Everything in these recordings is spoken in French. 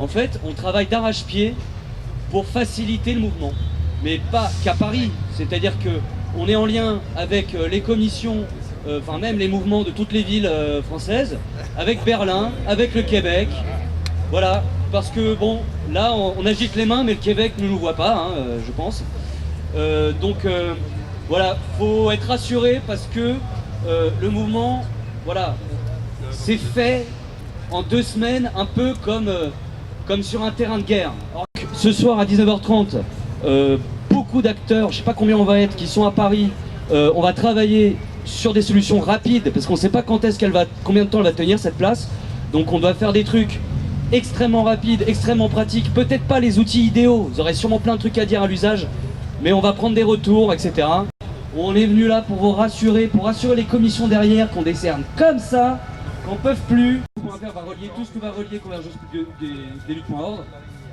En fait, on travaille d'arrache-pied pour faciliter le mouvement, mais pas qu'à Paris. C'est-à-dire qu'on est en lien avec les commissions, enfin même les mouvements de toutes les villes françaises, avec Berlin, avec le Québec. Voilà, parce que bon, là on agite les mains, mais le Québec ne nous voit pas, hein, je pense. Voilà, faut être rassuré parce que le mouvement, voilà, c'est fait en 2 semaines, un peu comme sur un terrain de guerre. Alors, ce soir à 19h30, beaucoup d'acteurs, je ne sais pas combien on va être, qui sont à Paris. On va travailler sur des solutions rapides parce qu'on ne sait pas combien de temps elle va tenir cette place. Donc on doit faire des trucs extrêmement rapides, extrêmement pratiques. Peut-être pas les outils idéaux, vous aurez sûrement plein de trucs à dire à l'usage, mais on va prendre des retours, etc. On est venu là pour vous rassurer, pour rassurer les commissions derrière qu'on décerne comme ça, qu'on ne peut plus. On va relier tout ce que va relier Convergence des luttes.org.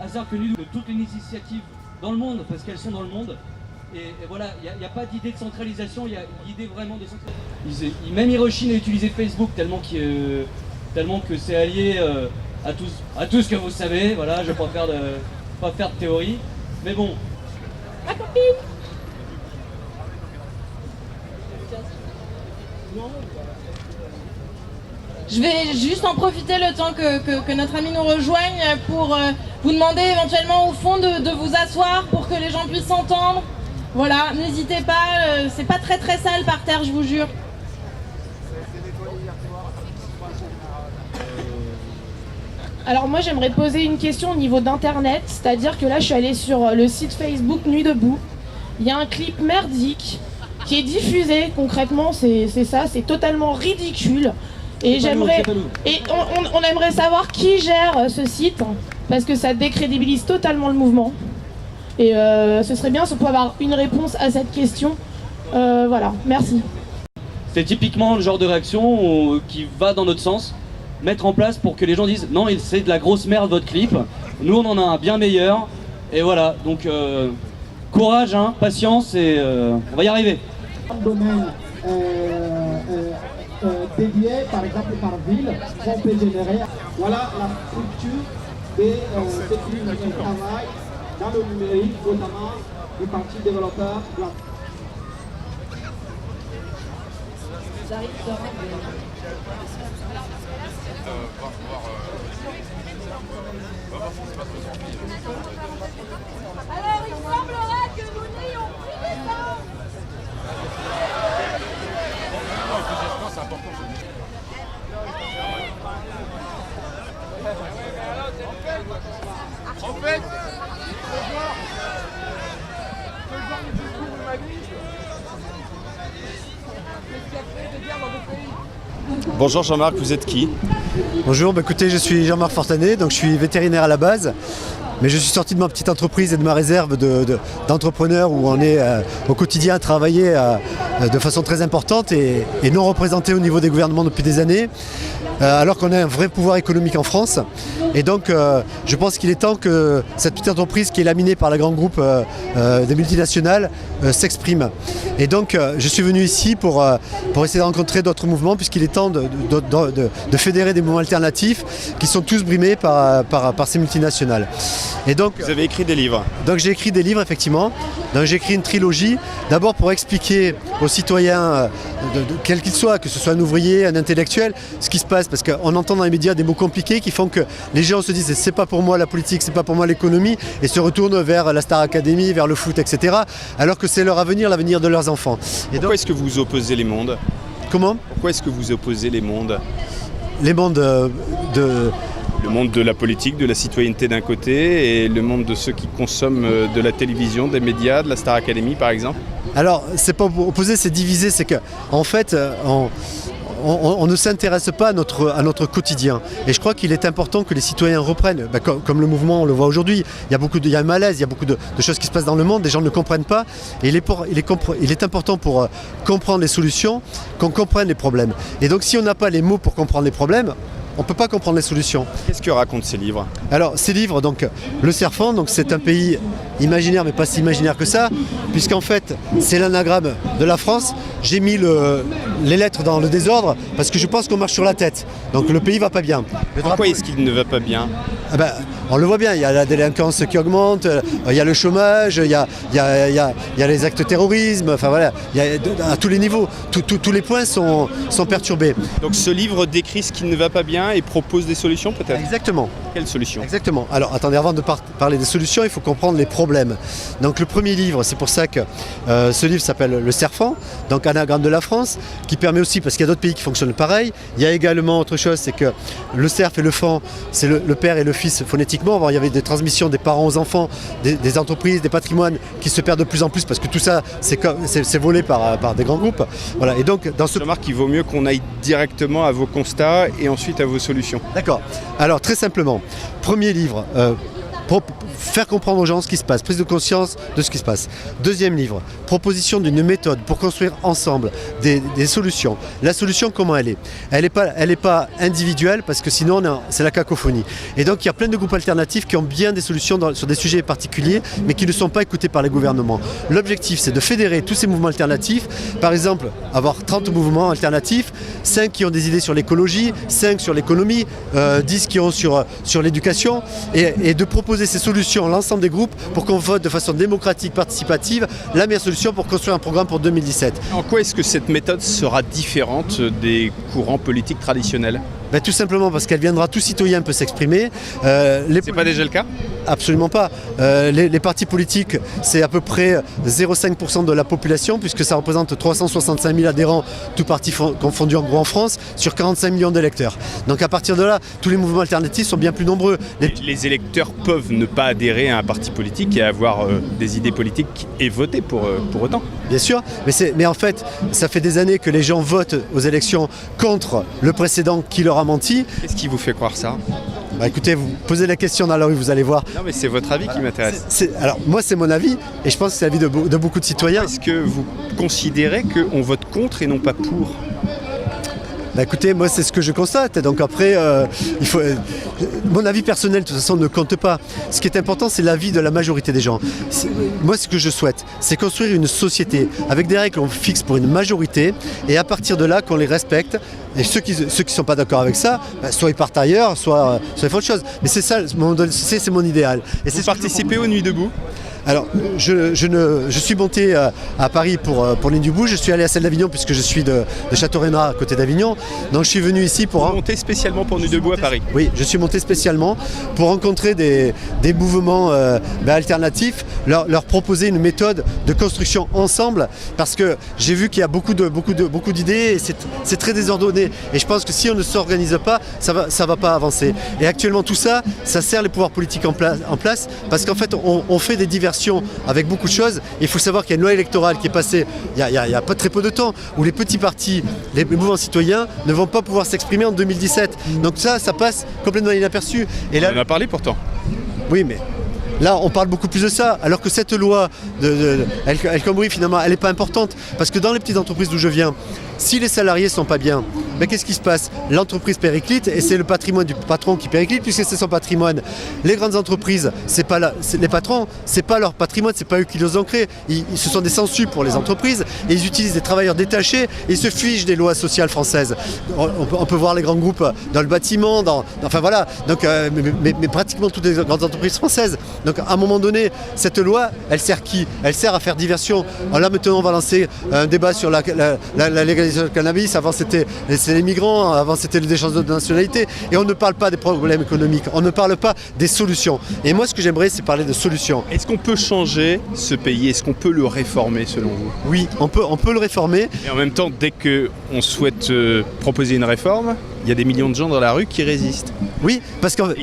Hasard que nous, de toutes les initiatives dans le monde, parce qu'elles sont dans le monde. Et voilà, il n'y a pas d'idée de centralisation, il y a l'idée vraiment de centralisation. Même Hiroshima a utilisé Facebook tellement que c'est allié à tout ce que vous savez. Voilà, je ne vais pas faire de théorie. Mais bon. Ma copine. Je vais juste en profiter le temps que notre ami nous rejoigne pour vous demander éventuellement au fond de vous asseoir pour que les gens puissent s'entendre. Voilà, n'hésitez pas, c'est pas très sale par terre, je vous jure. Alors moi j'aimerais poser une question au niveau d'internet, c'est-à-dire que là je suis allée sur le site Facebook Nuit Debout. Il y a un clip merdique qui est diffusé, concrètement c'est ça, c'est totalement ridicule. Et on aimerait savoir qui gère ce site, parce que ça décrédibilise totalement le mouvement. Et ce serait bien si on pouvait avoir une réponse à cette question. Voilà, merci. C'est typiquement le genre de réaction qui va dans notre sens. Mettre en place pour que les gens disent non, c'est de la grosse merde votre clip, nous on en a un bien meilleur. Et voilà, donc courage, hein, patience et on va y arriver. Dédié par exemple par ville, on peut générer. Voilà la structure des techniques de travail dans le numérique, notamment du parti développeur. Alors il semblerait que nous n'ayons plus d'essence. En fait, ce genre de discours humaniste, c'est ce qui a créé des guerres dans d'autres pays. Bonjour Jean-Marc, vous êtes qui? Bonjour, écoutez, je suis Jean-Marc Fortanet, donc je suis vétérinaire à la base. Mais je suis sorti de ma petite entreprise et de ma réserve d'entrepreneur où on est au quotidien à travailler de façon très importante et non représenté au niveau des gouvernements depuis des années, alors qu'on a un vrai pouvoir économique en France. Et donc je pense qu'il est temps que cette petite entreprise qui est laminée par le grand groupe des multinationales s'exprime. Et donc je suis venu ici pour essayer de rencontrer d'autres mouvements, puisqu'il est temps de fédérer des mouvements alternatifs qui sont tous brimés par ces multinationales. Et donc, vous avez écrit des livres. Donc j'ai écrit des livres effectivement. Donc j'ai écrit une trilogie, d'abord pour expliquer aux citoyens, quels qu'ils soient, que ce soit un ouvrier, un intellectuel, ce qui se passe, parce qu'on entend dans les médias des mots compliqués qui font que les gens se disent c'est pas pour moi la politique, c'est pas pour moi l'économie, et se retournent vers la Star Academy, vers le foot, etc. Alors que c'est leur avenir, l'avenir de leurs enfants. Et pourquoi est-ce que vous opposez les mondes? Comment? Pourquoi est-ce que vous opposez les mondes? Les mondes Le monde de la politique, de la citoyenneté d'un côté, et le monde de ceux qui consomment de la télévision, des médias, de la Star Academy par exemple? Alors, c'est pas opposé, c'est divisé, c'est que en fait, on ne s'intéresse pas à notre quotidien. Et je crois qu'il est important que les citoyens reprennent, comme le mouvement, on le voit aujourd'hui, il y a un malaise, il y a beaucoup de choses qui se passent dans le monde, les gens ne comprennent pas. Et il est important pour comprendre les solutions, qu'on comprenne les problèmes. Et donc si on n'a pas les mots pour comprendre les problèmes, on ne peut pas comprendre les solutions. Qu'est-ce que racontent ces livres? Alors ces livres, donc le Serfant, donc c'est un pays imaginaire, mais pas si imaginaire que ça, puisqu'en fait c'est l'anagramme de la France. J'ai mis les lettres dans le désordre parce que je pense qu'on marche sur la tête. Donc le pays va pas bien. Pourquoi est-ce qu'il ne va pas bien? Ah ben, on le voit bien, il y a la délinquance qui augmente, il y a le chômage, il y a les actes de terrorisme, enfin voilà, à tous les niveaux, tous les points sont perturbés. Donc ce livre décrit ce qui ne va pas bien et propose des solutions peut-être? Exactement. Quelles solutions? Exactement. Alors attendez, avant de parler des solutions, il faut comprendre les problèmes. Donc le premier livre, c'est pour ça que ce livre s'appelle Le Serfant, donc anagramme de la France, qui permet aussi, parce qu'il y a d'autres pays qui fonctionnent pareil, il y a également autre chose, c'est que le cerf et le fan, c'est le père et le fils phonétiquement. Avant, il y avait des transmissions des parents aux enfants, des entreprises, des patrimoines qui se perdent de plus en plus parce que tout ça, c'est volé par des grands groupes. Voilà. Et donc, dans ce... Je remarque qu'il vaut mieux qu'on aille directement à vos constats et ensuite à vos solutions. D'accord. Alors, très simplement, premier livre, pour faire comprendre aux gens ce qui se passe, prise de conscience de ce qui se passe. Deuxième livre, proposition d'une méthode pour construire ensemble des solutions. La solution, comment elle est? Elle n'est pas individuelle parce que sinon c'est la cacophonie. Et donc il y a plein de groupes alternatifs qui ont bien des solutions sur des sujets particuliers mais qui ne sont pas écoutés par les gouvernements. L'objectif, c'est de fédérer tous ces mouvements alternatifs, par exemple avoir 30 mouvements alternatifs, 5 qui ont des idées sur l'écologie, 5 sur l'économie, 10 qui ont sur l'éducation et de proposer ces solutions à l'ensemble des groupes pour qu'on vote de façon démocratique, participative, la meilleure solution pour construire un programme pour 2017. En quoi est-ce que cette méthode sera différente des courants politiques traditionnels? Tout simplement parce qu'elle viendra, tout citoyen peut s'exprimer. C'est pas déjà le cas? Absolument pas. Les partis politiques, c'est à peu près 0,5% de la population, puisque ça représente 365 000 adhérents, tous partis confondus en gros en France, sur 45 millions d'électeurs. Donc à partir de là, tous les mouvements alternatifs sont bien plus nombreux. Les électeurs peuvent ne pas adhérer à un parti politique et avoir des idées politiques et voter pour autant. Bien sûr, mais en fait, ça fait des années que les gens votent aux élections contre le précédent qui leur a menti. Qu'est-ce qui vous fait croire ça? Écoutez, vous posez la question dans la rue, vous allez voir. Non mais c'est votre avis qui m'intéresse. Alors moi c'est mon avis et je pense que c'est l'avis de beaucoup de citoyens. Est-ce que vous considérez qu'on vote contre et non pas pour? Écoutez, moi c'est ce que je constate, donc après, mon avis personnel de toute façon ne compte pas. Ce qui est important, c'est l'avis de la majorité des gens. Moi ce que je souhaite, c'est construire une société avec des règles qu'on fixe pour une majorité et à partir de là qu'on les respecte. Et ceux qui sont pas d'accord avec ça, soit ils partent ailleurs, soit ils font autre chose. Mais c'est ça, c'est mon idéal. Et vous participez aux Nuits debout? Alors, je suis monté à Paris pour Nuits debout. Je suis allé à celle d'Avignon puisque je suis de Château-Renard à côté d'Avignon. Donc je suis venu ici pour... Vous montez spécialement pour Nuits debout à Paris? Oui, je suis monté spécialement pour rencontrer des mouvements alternatifs, leur proposer une méthode de construction ensemble parce que j'ai vu qu'il y a beaucoup d'idées et c'est très désordonné. Et je pense que si on ne s'organise pas, ça va pas avancer. Et actuellement tout ça sert les pouvoirs politiques en place parce qu'en fait on fait des diversions avec beaucoup de choses. Il faut savoir qu'il y a une loi électorale qui est passée il y a pas très peu de temps où les petits partis, les mouvements citoyens ne vont pas pouvoir s'exprimer en 2017. Donc ça passe complètement inaperçu. Et là, on en a parlé pourtant. Oui, mais là, on parle beaucoup plus de ça, alors que cette loi, El Khomri, finalement, elle n'est pas importante. Parce que dans les petites entreprises d'où je viens, si les salariés ne sont pas bien, qu'est-ce qui se passe? L'entreprise périclite et c'est le patrimoine du patron qui périclite puisque c'est son patrimoine. Les grandes entreprises, les patrons, c'est pas leur patrimoine, c'est pas eux qui les ont créés. Ce sont des census pour les entreprises et ils utilisent des travailleurs détachés et ils se fichent des lois sociales françaises. On peut voir les grands groupes dans le bâtiment, enfin voilà, donc, mais pratiquement toutes les grandes entreprises françaises. Donc à un moment donné, cette loi, elle sert qui? Elle sert à faire diversion. Alors là maintenant on va lancer un débat sur la légalisation du cannabis. Avant c'était les migrants, avant c'était le échange de nationalité. Et on ne parle pas des problèmes économiques, on ne parle pas des solutions. Et moi ce que j'aimerais c'est parler de solutions. Est-ce qu'on peut changer ce pays? Est-ce qu'on peut le réformer selon vous? Oui, on peut le réformer. Et en même temps, dès qu'on souhaite proposer une réforme, il y a des millions de gens dans la rue qui résistent. Oui,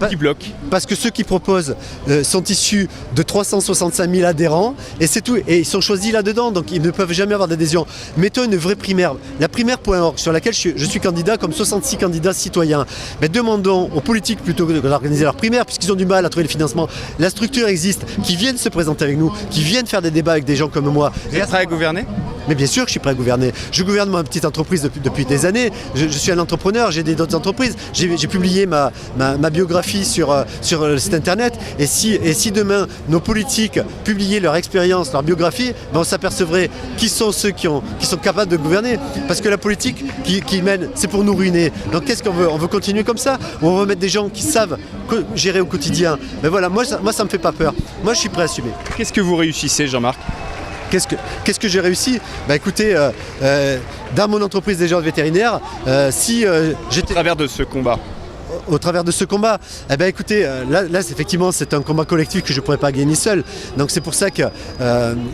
qui bloquent. Parce que ceux qui proposent sont issus de 365 000 adhérents et c'est tout. Et ils sont choisis là-dedans, donc ils ne peuvent jamais avoir d'adhésion. Mettons une vraie primaire. La primaire.org sur laquelle je suis candidat comme 66 candidats citoyens. Mais demandons aux politiques plutôt que d'organiser leur primaire, puisqu'ils ont du mal à trouver le financement. La structure existe, qui viennent se présenter avec nous, qui viennent faire des débats avec des gens comme moi. Vous êtes prêt à gouverner? Mais bien sûr que je suis prêt à gouverner. Je gouverne ma petite entreprise depuis des années. Je suis un entrepreneur, j'ai d'autres entreprises. J'ai publié ma biographie sur le site internet. Et si demain nos politiques publiaient leur expérience, leur biographie, ben on s'apercevrait qui sont ceux qui sont capables de gouverner. Parce que la politique qui mène, c'est pour nous ruiner. Donc qu'est-ce qu'on veut? On veut continuer comme ça? Ou on veut mettre des gens qui savent gérer au quotidien? Mais voilà, moi ça me fait pas peur. Moi je suis prêt à assumer. Qu'est-ce que vous réussissez, Jean-Marc? Qu'est-ce que j'ai réussi? Bah écoutez, dans mon entreprise des gens vétérinaires, si j'étais... Au travers de ce combat. Au travers de ce combat, eh ben écoutez, là effectivement c'est un combat collectif que je ne pourrais pas gagner seul. Donc c'est pour ça que...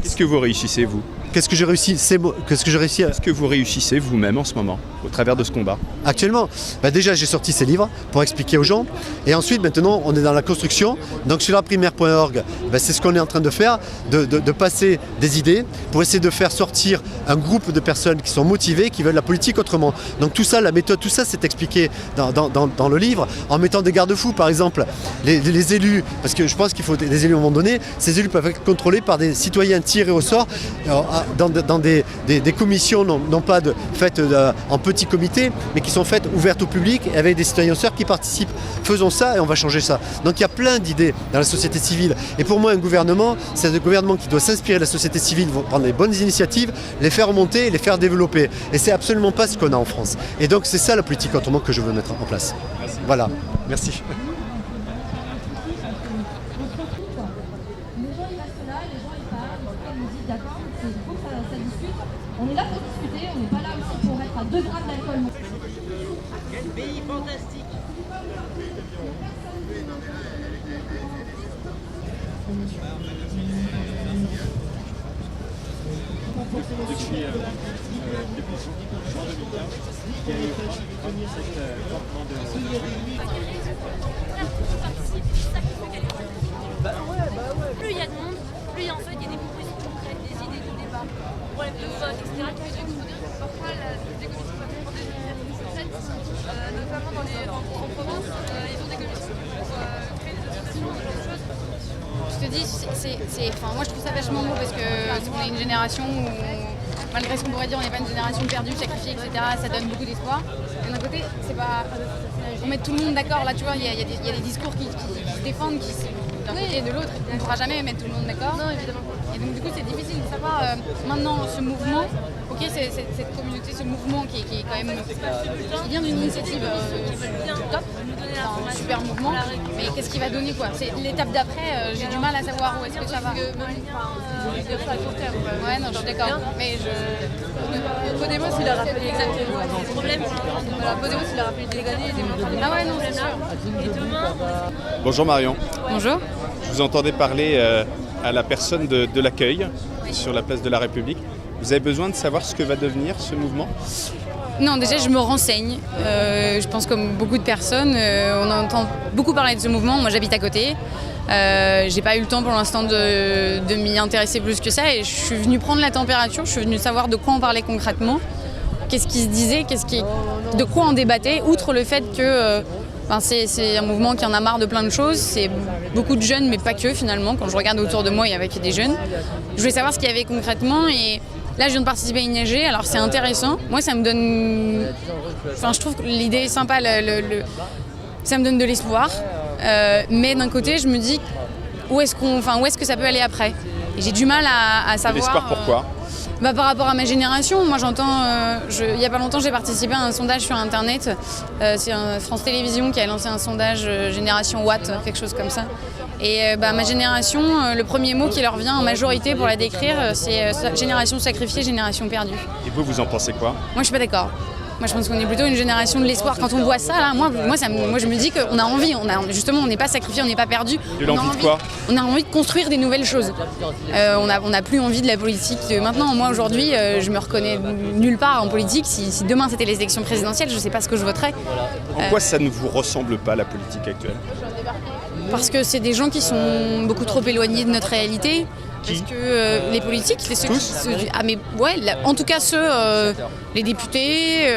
Qu'est-ce que vous réussissez, vous? Qu'est-ce que j'ai réussi? Qu'est-ce que j'ai réussi? Qu'est-ce que vous réussissez vous-même en ce moment, au travers de ce combat? Actuellement, déjà j'ai sorti ces livres pour expliquer aux gens. Et ensuite maintenant on est dans la construction. Donc sur laprimaire.org, c'est ce qu'on est en train de faire, de passer des idées pour essayer de faire sortir un groupe de personnes qui sont motivées, qui veulent la politique autrement. Donc tout ça, la méthode, tout ça c'est expliqué dans le livre, en mettant des garde-fous, par exemple, les élus, parce que je pense qu'il faut des élus à un moment donné, ces élus peuvent être contrôlés par des citoyens tirés au sort, dans des commissions, non pas faites en petits comités, mais qui sont faites ouvertes au public, avec des citoyens au sort qui participent. Faisons ça et on va changer ça. Donc il y a plein d'idées dans la société civile. Et pour moi, un gouvernement, c'est un gouvernement qui doit s'inspirer de la société civile, prendre les bonnes initiatives, les faire remonter et les faire développer. Et c'est absolument pas ce qu'on a en France. Et donc c'est ça la politique autrement que je veux mettre en place. Merci. Voilà, merci. Les gens ils restent là, les gens ils parlent, ils nous disent d'accord, il faut que ça discute. On est là pour discuter, on n'est pas là aussi pour être à 2 grammes d'alcool. Quel pays fantastique! Plus il y a de monde, plus en fait il y a des propositions concrètes, des idées, du débat, problème de vote, etc. qui fait que parfois les commissions peuvent prendre des initiatives concrètes, notamment en Provence, ils ont des commissions pour créer des associations, ce genre de choses. Je te dis, moi je trouve ça vachement beau parce que on est une génération où, malgré ce qu'on pourrait dire, on n'est pas une génération perdue, sacrifiée, etc. Ça donne beaucoup d'espoir. Et d'un côté, c'est pas. On met tout le monde d'accord, là tu vois, il y a des discours qui se défendent, d'un côté et de l'autre. On ne pourra jamais mettre tout le monde d'accord. Non, évidemment. Et donc du coup, c'est difficile de savoir maintenant ce mouvement. Ok, c'est cette communauté, ce mouvement qui est quand même. Qui vient d'une initiative top, un super mouvement. Mais qu'est-ce qu'il va donner quoi? C'est l'étape d'après, j'ai du mal à savoir où est-ce que ça va. Ouais, non, je suis d'accord. Mais Podemos, il a rappelé exactement le problème. Voilà, Podemos, il a rappelé des dégradés, des montants. Ah ouais, non, c'est sûr. Et demain. Bonjour Marion. Bonjour. Je vous entendais parler à la personne de l'accueil sur la place de la République. Vous avez besoin de savoir ce que va devenir ce mouvement? Non, déjà je me renseigne. Je pense comme beaucoup de personnes, on entend beaucoup parler de ce mouvement. Moi j'habite à côté. J'ai pas eu le temps pour l'instant de m'y intéresser plus que ça et je suis venue prendre la température, je suis venue savoir de quoi on parlait concrètement, qu'est-ce qui se disait, de quoi on débattait, outre le fait que c'est un mouvement qui en a marre de plein de choses, c'est beaucoup de jeunes mais pas que finalement, quand je regarde autour de moi il y avait que des jeunes. Je voulais savoir ce qu'il y avait concrètement et là je viens de participer à une ING, alors c'est intéressant, moi ça me donne, je trouve que l'idée est sympa, ça me donne de l'espoir. Mais d'un côté, je me dis où est-ce que ça peut aller après. Et j'ai du mal à savoir. L'espoir pourquoi? Par rapport à ma génération, moi j'entends. Il n'y a pas longtemps, j'ai participé à un sondage sur Internet. C'est France Télévisions qui a lancé un sondage Génération Watt, quelque chose comme ça. Et ma génération, le premier mot qui leur vient en majorité pour la décrire, c'est génération sacrifiée, génération perdue. Et vous en pensez quoi? Moi je suis pas d'accord. Moi, je pense qu'on est plutôt une génération de l'espoir. Quand on voit ça, là, moi, je me dis qu'on a envie. Justement, on n'est pas sacrifié, on n'est pas perdu. De l'envie de quoi? On a envie de construire des nouvelles choses. On n'a plus envie de la politique de maintenant. Moi, aujourd'hui, je me reconnais nulle part en politique. Si demain, c'était les élections présidentielles, je ne sais pas ce que je voterais. Pourquoi ça ne vous ressemble pas, la politique actuelle? Parce que c'est des gens qui sont beaucoup trop éloignés de notre réalité. Parce que les politiques, c'est ceux Tous qui... Ah mais ouais, en tout cas ceux, les députés,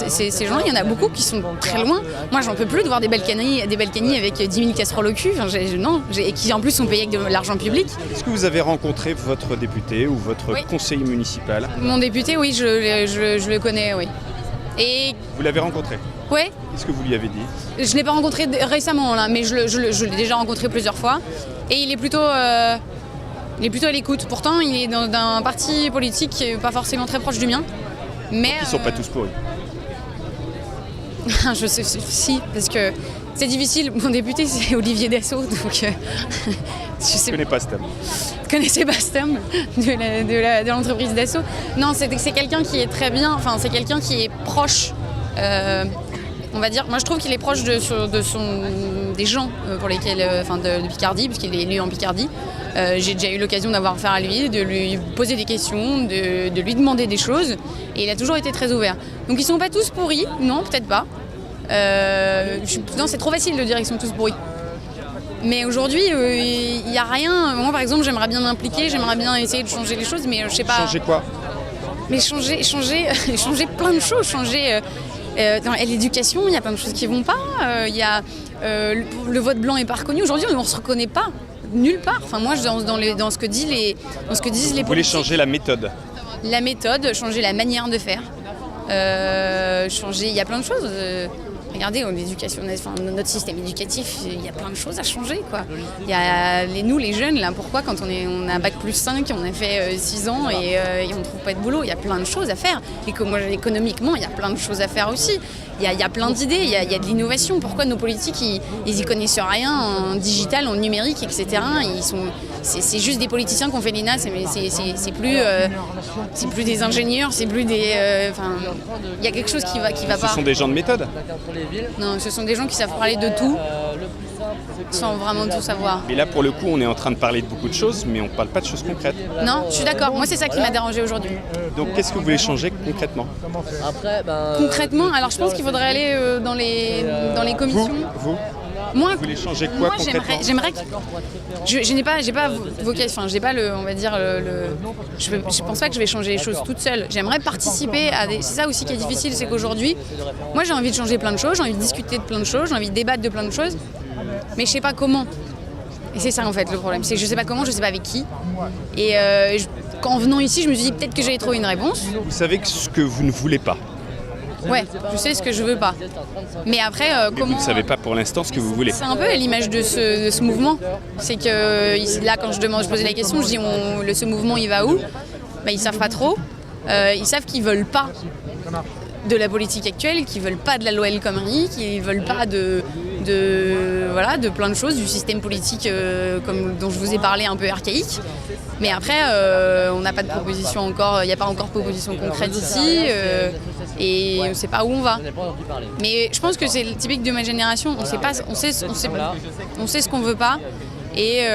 ces gens, il y en a beaucoup qui sont très loin. Moi j'en peux plus de voir des Balkany avec 10 000 casseroles au cul, et qui en plus sont payés avec de l'argent public. Est-ce que vous avez rencontré votre député ou votre conseiller municipal? Mon député, oui, je le connais, oui. Et... Vous l'avez rencontré? Ouais. Qu'est-ce que vous lui avez dit? Je ne l'ai pas rencontré récemment, là, mais je l'ai déjà rencontré plusieurs fois. Et il est plutôt à l'écoute. Pourtant, il est dans un parti politique pas forcément très proche du mien. Mais ils ne sont pas tous pourris. Je sais, si, parce que c'est difficile. Mon député, c'est Olivier Dassault, donc Je connais pas Stam. Vous connaissez pas Stam de l'entreprise Dassault? Non, c'est quelqu'un qui est très bien. Enfin, c'est quelqu'un qui est proche. On va dire, moi je trouve qu'il est proche des gens pour lesquels, de Picardie, puisqu'il est élu en Picardie. J'ai déjà eu l'occasion d'avoir affaire à lui, de lui poser des questions, de lui demander des choses, et il a toujours été très ouvert. Donc ils sont pas tous pourris, non, peut-être pas. Non, c'est trop facile de dire qu'ils sont tous pourris. Mais aujourd'hui, il n'y a rien. Moi par exemple, j'aimerais bien m'impliquer, j'aimerais bien essayer de changer les choses, mais je sais pas. Changer quoi? Mais changer plein de choses, dans l'éducation, il y a plein de choses qui vont pas. Il y a le vote blanc est pas reconnu. Aujourd'hui, on ne se reconnaît pas nulle part. Enfin, moi, dans ce que disent les politiques. Vous voulez changer la méthode? La méthode, changer la manière de faire. Il y a plein de choses. Regardez, l'éducation, notre système éducatif, il y a plein de choses à changer, quoi. Il y a nous, les jeunes, là, pourquoi quand on a un bac plus 5, on a fait 6 ans et on ne trouve pas de boulot? Il y a plein de choses à faire. Et économiquement, il y a plein de choses à faire aussi. Il y a plein d'idées, il y a de l'innovation. Pourquoi nos politiques, ils y connaissent rien en digital, en numérique, etc. C'est juste des politiciens qui ont fait l'ENA, c'est plus des ingénieurs, c'est plus des... il y a quelque chose qui va pas. Ce sont des gens de méthode? Non, ce sont des gens qui savent parler de tout, sans vraiment tout savoir. Mais là, pour le coup, on est en train de parler de beaucoup de choses, mais on ne parle pas de choses concrètes. Non, je suis d'accord. Moi, c'est ça qui m'a dérangé aujourd'hui. Donc, qu'est-ce que vous voulez changer concrètement? Concrêtement, alors je pense qu'il faudrait aller dans les commissions. Vous Moi, voulez changer quoi concrètement? J'aimerais que... Je n'ai pas vocation, j'ai pas on va dire, je pense pas que je vais changer les choses toute seule. J'aimerais participer à des... C'est ça aussi qui est difficile, c'est qu'aujourd'hui, moi j'ai envie de changer plein de choses, j'ai envie de discuter de plein de choses, j'ai envie de débattre de plein de choses, mais je sais pas comment. Et c'est ça en fait le problème, c'est que je sais pas comment, je sais pas avec qui. Et en venant ici, je me suis dit peut-être que j'allais trouver une réponse. Vous savez ce que vous ne voulez pas? Ouais, je sais ce que je veux pas. Mais après, comment... Vous ne savez pas pour l'instant ce que vous voulez. C'est un peu l'image de ce mouvement. C'est que là, quand je posais la question, je dis ce mouvement, il va où? Ils savent pas trop. Ils savent qu'ils veulent pas de la politique actuelle, qu'ils veulent pas de la loi El Khomri, qu'ils veulent pas de plein de choses, du système politique dont je vous ai parlé, un peu archaïque. Mais après, on n'a pas de proposition encore, il n'y a pas encore de proposition concrète ici, et on ne sait pas où on va. Mais je pense que c'est typique de ma génération, on sait ce qu'on veut pas, et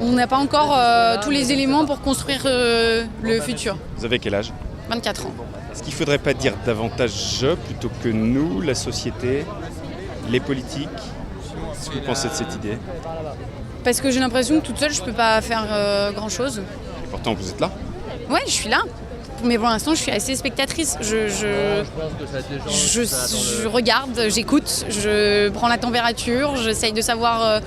on n'a pas encore tous les éléments pour construire le futur. Vous avez quel âge? 24 ans. Est-ce qu'il ne faudrait pas dire davantage je plutôt que nous, la société, les politiques? Qu'est-ce que vous pensez de cette idée? Parce que j'ai l'impression que toute seule, je peux pas faire grand-chose. Et pourtant, vous êtes là? Ouais, je suis là. Mais pour l'instant, je suis assez spectatrice. Je regarde, j'écoute, je prends la température, j'essaye de savoir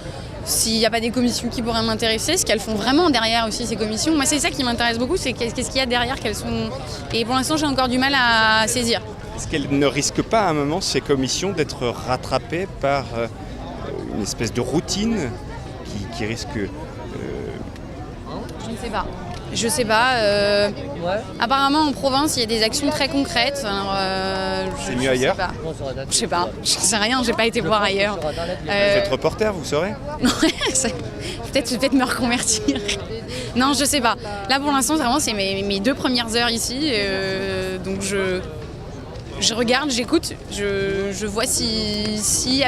s'il n'y a pas des commissions qui pourraient m'intéresser, ce qu'elles font vraiment derrière aussi, ces commissions. Moi, c'est ça qui m'intéresse beaucoup, c'est qu'est-ce qu'il y a derrière, quelles sont... Et pour l'instant, j'ai encore du mal à saisir. Est-ce qu'elles ne risquent pas à un moment, ces commissions, d'être rattrapées par une espèce de routine qui risque... Je ne sais pas. Apparemment, en province, il y a des actions très concrètes. C'est mieux ailleurs? Je sais pas. Je sais rien, j'ai pas été voir ailleurs. Vous êtes reporter, vous saurez? Peut-être me reconvertir. Non, je sais pas. Là, pour l'instant, vraiment, c'est mes 2 premières heures ici. Donc, je regarde, j'écoute. Je vois si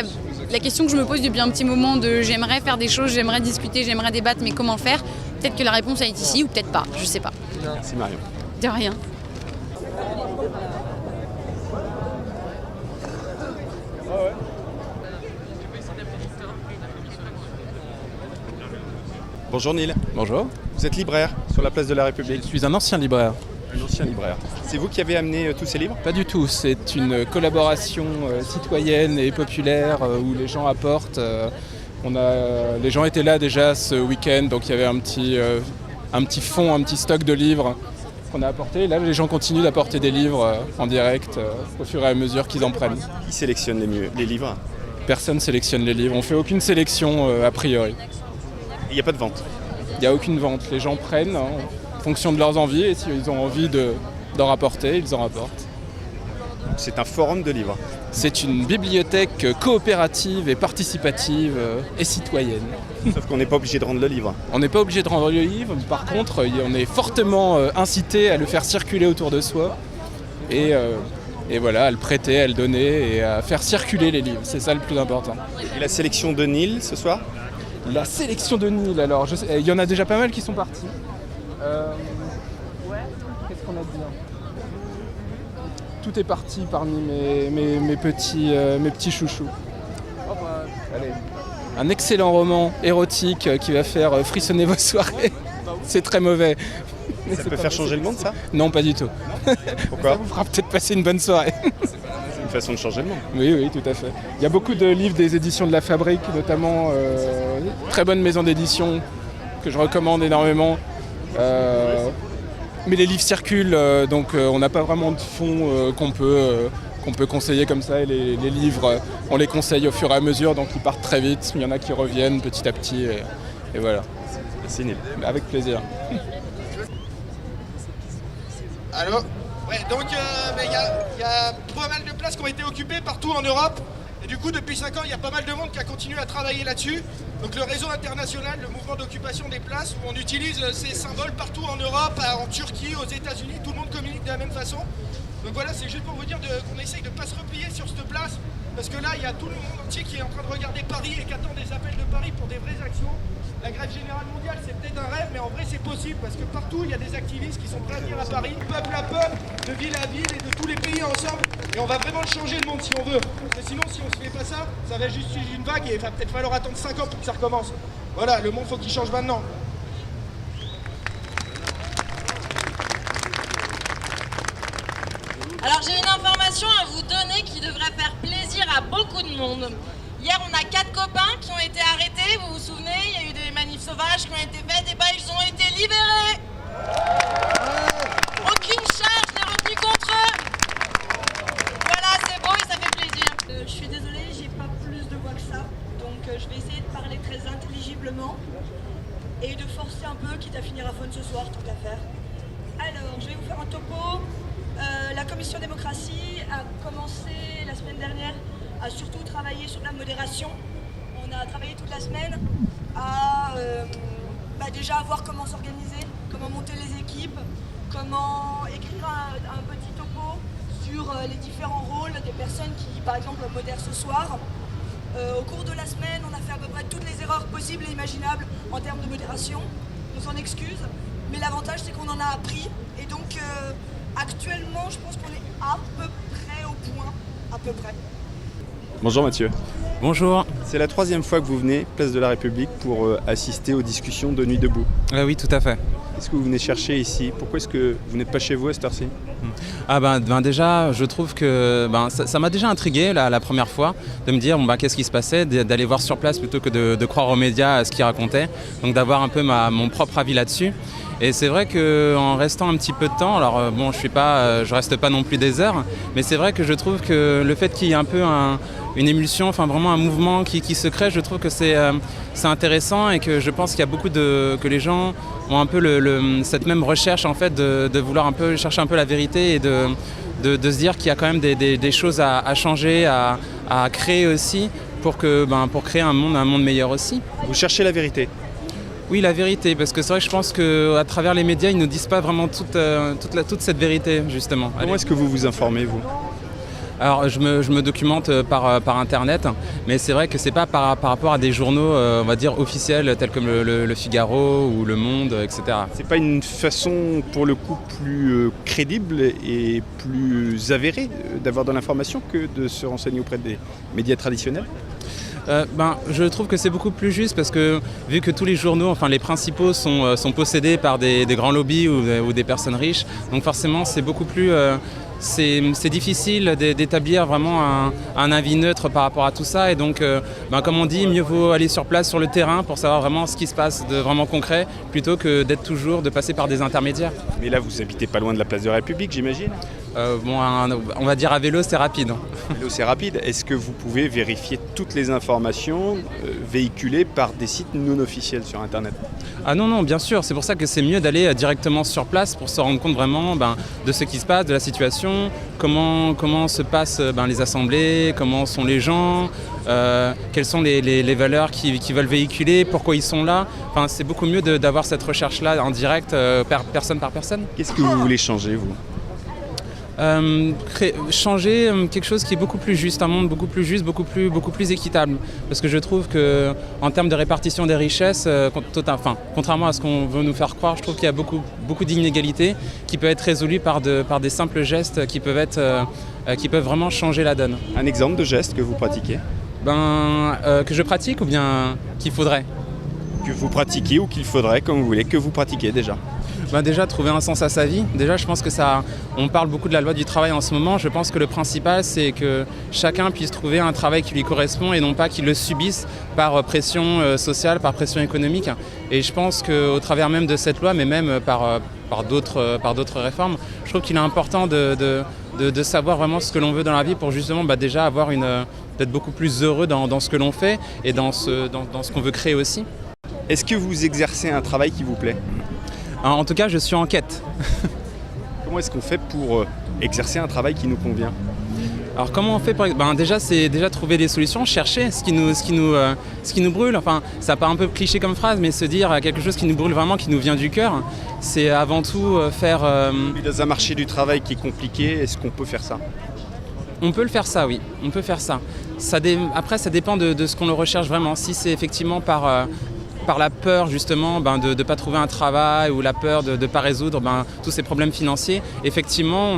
la question que je me pose depuis un petit moment de j'aimerais faire des choses, j'aimerais discuter, j'aimerais débattre, mais comment faire? Peut-être que la réponse est ici ou peut-être pas, je sais pas. Merci Marion. De rien. Bonjour Neil. Bonjour. Vous êtes libraire sur la place de la République. Je suis un ancien libraire. Un ancien libraire. C'est vous qui avez amené tous ces livres? Pas du tout, c'est une collaboration citoyenne et populaire où les gens apportent. Les gens étaient là déjà ce week-end, donc il y avait un petit fond, un petit stock de livres qu'on a apporté. Là, les gens continuent d'apporter des livres en direct au fur et à mesure qu'ils en prennent. Qui sélectionne les livres? Personne sélectionne les livres, on fait aucune sélection a priori. Il n'y a pas de vente? Il n'y a aucune vente, les gens prennent en fonction de leurs envies et s'ils ont envie d'en rapporter, ils en rapportent. C'est un forum de livres? C'est une bibliothèque coopérative et participative et citoyenne. Sauf qu'on n'est pas obligé de rendre le livre. On n'est pas obligé de rendre le livre, par contre on est fortement incité à le faire circuler autour de soi et voilà, à le prêter, à le donner et à faire circuler les livres, c'est ça le plus important. Et la sélection de Neil ce soir? La sélection de Neil, alors il y en a déjà pas mal qui sont partis. Qu'est-ce qu'on a dit là? Tout est parti parmi mes petits chouchous. Allez. Un excellent roman érotique qui va faire frissonner vos soirées. C'est très mauvais. Ça peut faire changer le monde, ça? Non, pas du tout. Pourquoi? Ça vous fera peut-être passer une bonne soirée. C'est une façon de changer le monde. Oui, tout à fait. Il y a beaucoup de livres des éditions de la Fabrique, notamment très bonne maison d'édition que je recommande énormément. Mais les livres circulent, donc on n'a pas vraiment de fonds qu'on peut conseiller comme ça. Et les livres, on les conseille au fur et à mesure, donc ils partent très vite. Il y en a qui reviennent petit à petit, et voilà. Merci Neil. Avec plaisir. Allô? Ouais, donc il y a pas mal de places qui ont été occupées partout en Europe. Et du coup, depuis 5 ans, il y a pas mal de monde qui a continué à travailler là-dessus. Donc le réseau international, le mouvement d'occupation des places, où on utilise ces symboles partout en Europe, en Turquie, aux États-Unis, tout le monde communique de la même façon. Donc voilà, c'est juste pour vous dire qu'on essaye de ne pas se replier sur cette place, parce que là, il y a tout le monde entier qui est en train de regarder Paris et qui attend des appels de Paris pour des vraies actions. La grève générale mondiale, c'est peut-être un rêve, mais en vrai, c'est possible, parce que partout, il y a des activistes qui sont prêts à venir à Paris, peuple à peuple, de ville à ville et de tous les pays ensemble. Et on va vraiment changer le monde si on veut. Parce que sinon, si on se fait pas ça, ça va juste suivre une vague et il va peut-être falloir attendre 5 ans pour que ça recommence. Voilà, le monde, faut qu'il change maintenant. Alors j'ai une information à vous donner qui devrait faire plaisir à beaucoup de monde. Hier on a 4 copains qui ont été arrêtés, vous vous souvenez, il y a eu des manifs sauvages qui ont été faites et ils ont été libérés. Aucune charge n'est retenue contre eux. Voilà, c'est beau et ça fait plaisir. Je suis désolée, j'ai pas plus de voix que ça, donc je vais essayer de parler très intelligiblement et de forcer un peu, quitte à finir à fond ce soir, tant qu'à faire. Alors, je vais vous faire un topo. La commission démocratie a commencé la semaine dernière à surtout travailler sur la modération. On a travaillé toute la semaine à déjà voir comment s'organiser, comment monter les équipes, comment écrire un petit topo sur les différents rôles des personnes qui, par exemple, modèrent ce soir. Au cours de la semaine, on a fait à peu près toutes les erreurs possibles et imaginables en termes de modération. On s'en excuse, mais l'avantage c'est qu'on en a appris. Et donc, actuellement, je pense qu'on est à peu près au point, à peu près. Bonjour Mathieu. Bonjour. C'est la 3e fois que vous venez, place de la République, pour assister aux discussions de Nuit debout. Oui, tout à fait. Qu'est-ce que vous venez chercher ici? Pourquoi est-ce que vous n'êtes pas chez vous à cette heure-ci? Déjà, je trouve que ça m'a déjà intrigué la première fois de me dire qu'est-ce qui se passait, d'aller voir sur place plutôt que de croire aux médias ce qu'ils racontaient, donc d'avoir un peu mon propre avis là-dessus. Et c'est vrai qu'en restant un petit peu de temps, alors je reste pas non plus des heures, mais c'est vrai que je trouve que le fait qu'il y ait un peu une émulsion, enfin vraiment un mouvement qui se crée, je trouve que c'est intéressant et que je pense qu'il y a beaucoup que les gens ont un peu cette même recherche en fait de vouloir un peu chercher un peu la vérité et de se dire qu'il y a quand même des choses à changer, à créer aussi pour créer un monde meilleur aussi. Vous cherchez la vérité? Oui, la vérité, parce que c'est vrai que je pense qu'à travers les médias, ils ne nous disent pas vraiment toute cette vérité, justement. Comment est-ce que vous vous informez, vous? Alors, je me documente par Internet, mais c'est vrai que c'est pas par rapport à des journaux, on va dire, officiels, tels comme le Figaro ou Le Monde, etc. C'est pas une façon, pour le coup, plus crédible et plus avérée d'avoir de l'information que de se renseigner auprès des médias traditionnels? Je trouve que c'est beaucoup plus juste parce que vu que tous les journaux, enfin les principaux sont possédés par des grands lobbies ou des personnes riches, donc forcément c'est beaucoup plus... C'est difficile d'établir vraiment un avis neutre par rapport à tout ça et donc comme on dit, mieux vaut aller sur place sur le terrain pour savoir vraiment ce qui se passe de vraiment concret plutôt que de passer par des intermédiaires. Mais là vous habitez pas loin de la place de la République, j'imagine? On va dire à vélo c'est rapide. Vélo c'est rapide. Est-ce que vous pouvez vérifier toutes les informations véhiculées par des sites non officiels sur internet? Ah non, bien sûr, c'est pour ça que c'est mieux d'aller directement sur place pour se rendre compte vraiment de ce qui se passe, de la situation, comment se passent les assemblées, comment sont les gens, quelles sont les valeurs qu'ils veulent véhiculer, pourquoi ils sont là. Enfin, c'est beaucoup mieux d'avoir cette recherche-là en direct, personne par personne. Qu'est-ce que vous voulez changer, vous? Changer quelque chose qui est beaucoup plus juste, un monde beaucoup plus juste, beaucoup plus équitable. Parce que je trouve qu'en termes de répartition des richesses, contrairement à ce qu'on veut nous faire croire, je trouve qu'il y a beaucoup d'inégalités qui peuvent être résolues par des simples gestes qui peuvent vraiment changer la donne. Un exemple de geste que vous pratiquez? Que je pratique ou bien qu'il faudrait? Que vous pratiquez ou qu'il faudrait, comme vous voulez, que vous pratiquez déjà? Déjà, trouver un sens à sa vie. Déjà, je pense que on parle beaucoup de la loi du travail en ce moment. Je pense que le principal, c'est que chacun puisse trouver un travail qui lui correspond et non pas qu'il le subisse par pression sociale, par pression économique. Et je pense qu'au travers même de cette loi, mais même par d'autres réformes, je trouve qu'il est important de savoir vraiment ce que l'on veut dans la vie pour justement déjà avoir d'être beaucoup plus heureux dans ce que l'on fait et dans ce qu'on veut créer aussi. Est-ce que vous exercez un travail qui vous plaît? En tout cas, je suis en quête. Comment est-ce qu'on fait pour exercer un travail qui nous convient? Alors comment on fait déjà, c'est trouver des solutions, chercher ce qui nous brûle. Enfin, ça paraît un peu cliché comme phrase, mais se dire quelque chose qui nous brûle vraiment, qui nous vient du cœur, c'est avant tout faire... Dans un marché du travail qui est compliqué, est-ce qu'on peut faire ça? On peut le faire ça, oui. On peut faire ça. Après, ça dépend de ce qu'on le recherche vraiment. Si c'est effectivement par la peur justement de ne pas trouver un travail ou la peur de ne pas résoudre tous ces problèmes financiers, effectivement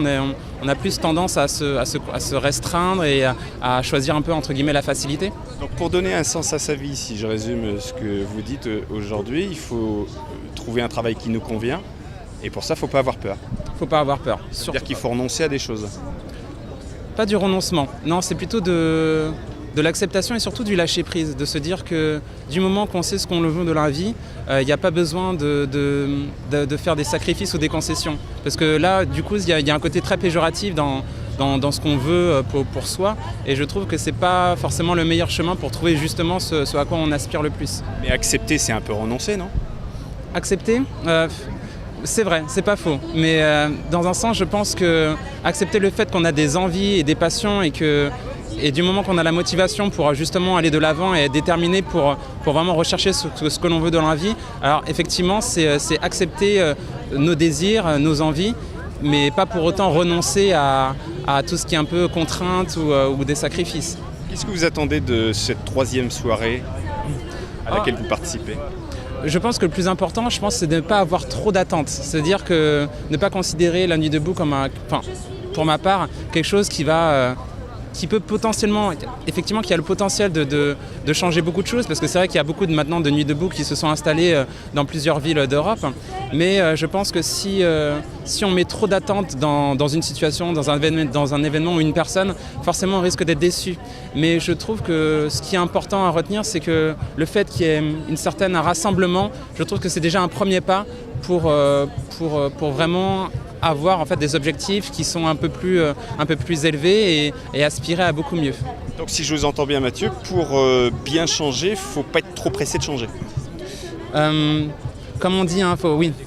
on a plus tendance à se restreindre et à choisir un peu entre guillemets la facilité. Donc pour donner un sens à sa vie, si je résume ce que vous dites aujourd'hui, il faut trouver un travail qui nous convient et pour ça il ne faut pas avoir peur. Il ne faut pas avoir peur. C'est-à-dire qu'il faut renoncer à des choses. Pas du renoncement, non, c'est plutôt de l'acceptation et surtout du lâcher-prise, de se dire que du moment qu'on sait ce qu'on veut de la vie, il n'y a pas besoin de faire des sacrifices ou des concessions. Parce que là, du coup, il y a un côté très péjoratif dans ce qu'on veut pour soi et je trouve que c'est pas forcément le meilleur chemin pour trouver justement ce à quoi on aspire le plus. Mais accepter, c'est un peu renoncer, non? Accepter c'est vrai, c'est pas faux. Mais dans un sens, je pense que accepter le fait qu'on a des envies et des passions et du moment qu'on a la motivation pour justement aller de l'avant et être déterminé pour vraiment rechercher ce que l'on veut dans la vie, alors effectivement c'est accepter nos désirs, nos envies, mais pas pour autant renoncer à tout ce qui est un peu contrainte ou des sacrifices. Qu'est-ce que vous attendez de cette 3e soirée à laquelle vous participez? Je pense que le plus important, c'est de ne pas avoir trop d'attentes. C'est-à-dire que ne pas considérer la nuit debout comme pour ma part, quelque chose qui peut potentiellement, effectivement, qui a le potentiel de changer beaucoup de choses, parce que c'est vrai qu'il y a beaucoup maintenant de nuits debout qui se sont installées dans plusieurs villes d'Europe. Mais je pense que si on met trop d'attentes dans une situation, dans un événement ou une personne, forcément on risque d'être déçu. Mais je trouve que ce qui est important à retenir, c'est que le fait qu'il y ait un rassemblement, je trouve que c'est déjà un premier pas pour vraiment avoir en fait des objectifs qui sont un peu plus élevés et aspirer à beaucoup mieux. Donc si je vous entends bien Mathieu, pour bien changer, il ne faut pas être trop pressé de changer. Comme on dit,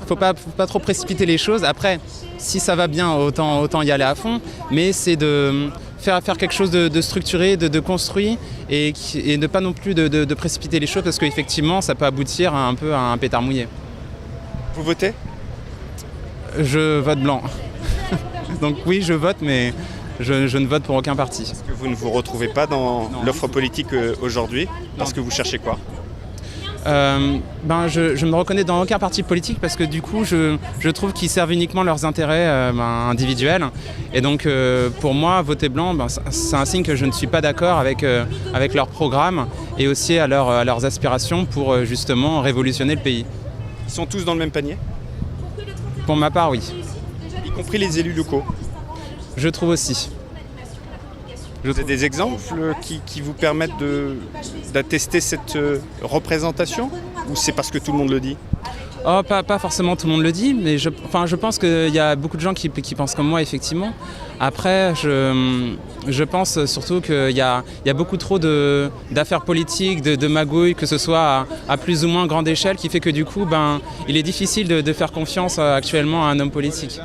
faut pas trop précipiter les choses. Après, si ça va bien, autant y aller à fond, mais c'est de faire quelque chose de structuré, de construit et ne pas non plus de précipiter les choses parce qu'effectivement ça peut aboutir un peu à un pétard mouillé. Vous votez ? Je vote blanc. Donc oui, je vote, mais je ne vote pour aucun parti. Est-ce que vous ne vous retrouvez pas dans l'offre politique aujourd'hui? Parce que vous cherchez quoi? Je me reconnais dans aucun parti politique parce que du coup je trouve qu'ils servent uniquement leurs intérêts individuels et donc pour moi voter blanc c'est un signe que je ne suis pas d'accord avec leur programme et aussi à leurs aspirations pour justement révolutionner le pays. Ils sont tous dans le même panier? Pour ma part, oui. Y compris les élus locaux? Je trouve aussi. Vous avez des exemples qui vous permettent d'attester cette représentation ou c'est parce que tout le monde le dit? Oh, pas forcément tout le monde le dit, mais je pense qu'il y a beaucoup de gens qui pensent comme moi, effectivement. Après, je pense surtout qu'il y a beaucoup trop d'affaires politiques, de magouilles, que ce soit à plus ou moins grande échelle, qui fait que du coup, il est difficile de faire confiance actuellement à un homme politique.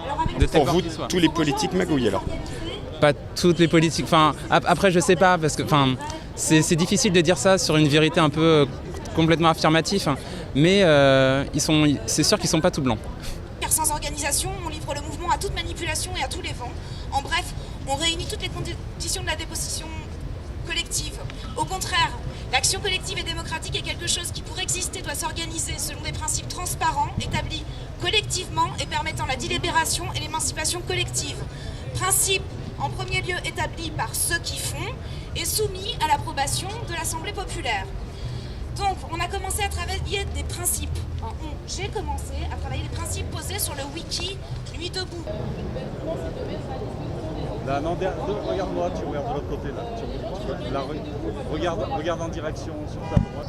Pour vous, tous les politiques magouillent alors? Pas toutes les politiques. Après, je sais pas, parce que c'est difficile de dire ça sur une vérité un peu complètement affirmative, mais c'est sûr qu'ils sont pas tout blancs. Car sans organisation, on livre le mouvement à toute manipulation et à tous les vents. En bref, on réunit toutes les conditions de la déposition collective. Au contraire, l'action collective et démocratique est quelque chose qui, pour exister, doit s'organiser selon des principes transparents, établis collectivement et permettant la délibération et l'émancipation collective. Principe en premier lieu établi par ceux qui font et soumis à l'approbation de l'Assemblée populaire. Donc, on a commencé à travailler des principes. J'ai commencé à travailler les principes posés sur le wiki Nuit debout. Là, non, regarde-moi, tu regardes de l'autre côté là. Là, regarde en direction sur ta droite.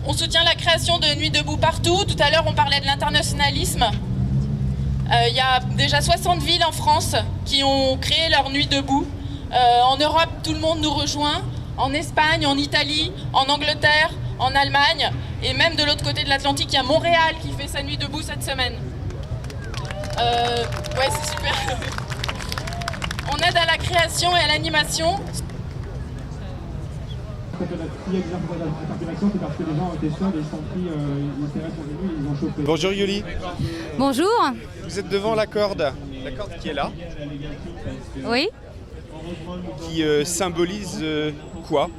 On soutient la création de Nuit debout partout. Tout à l'heure, on parlait de l'internationalisme. Il y a déjà 60 villes en France qui ont créé leur Nuit debout. En Europe, tout le monde nous rejoint. En Espagne, en Italie, en Angleterre, en Allemagne. Et même de l'autre côté de l'Atlantique, il y a Montréal qui fait sa Nuit debout cette semaine. Ouais, c'est super. On aide à la création et à l'animation. Bonjour Yoli. Bonjour. Vous êtes devant la corde qui est là. Oui. Qui symbolise quoi?